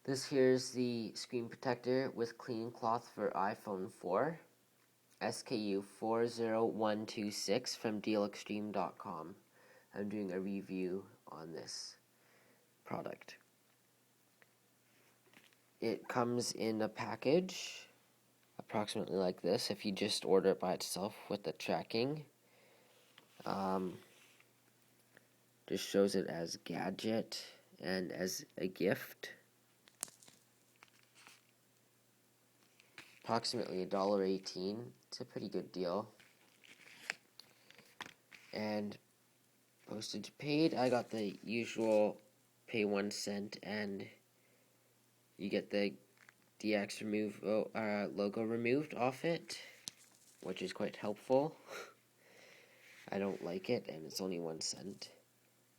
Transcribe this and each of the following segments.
This here's the screen protector with cleaning cloth for iPhone 4, SKU 40126 from DealExtreme.com. I'm doing a review on this product. It comes in a package approximately like this if you just order it by itself with the tracking. Just shows it as gadget and as a gift. Approximately $1.18. It's a pretty good deal. And postage paid, I got the usual pay 1 cent, and you get the logo removed off it, which is quite helpful. I don't like it, and it's only 1 cent.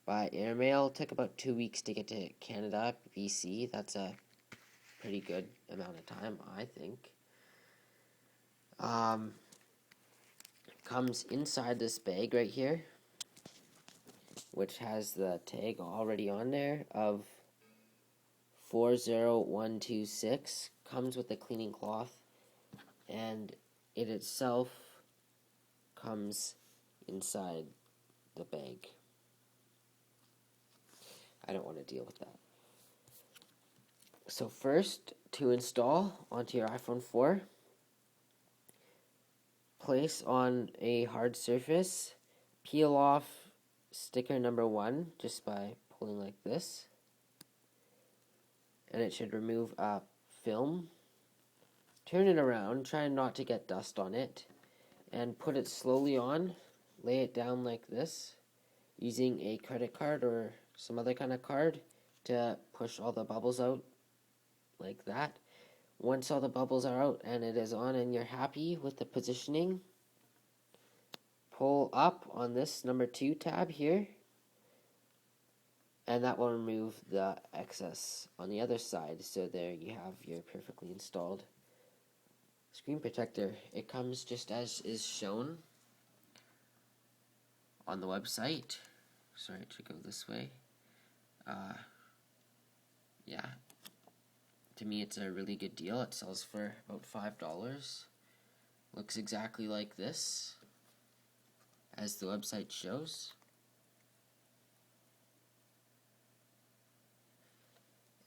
By airmail, it took about 2 weeks to get to Canada, BC. That's a pretty good amount of time, I think. Comes inside this bag right here, which has the tag already on there of 40126. Comes with a cleaning cloth, and it itself comes inside the bag. I don't want to deal with that. So first, to install onto your iPhone 4, place on a hard surface, peel off sticker number 1 just by pulling like this, and it should remove film. Turn it around, try not to get dust on it, and put it slowly on. Lay it down like this, using a credit card or some other kind of card to push all the bubbles out like that. Once all the bubbles are out and it is on and you're happy with the positioning, pull up on this number 2 tab here, and that will remove the excess on the other side. So there you have your perfectly installed screen protector. It comes just as is shown on the website. Sorry, it should go this way. Yeah, to me it's a really good deal. It sells for about $5. Looks exactly like this, as the website shows.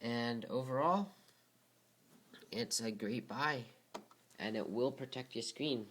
And overall, it's a great buy, and it will protect your screen.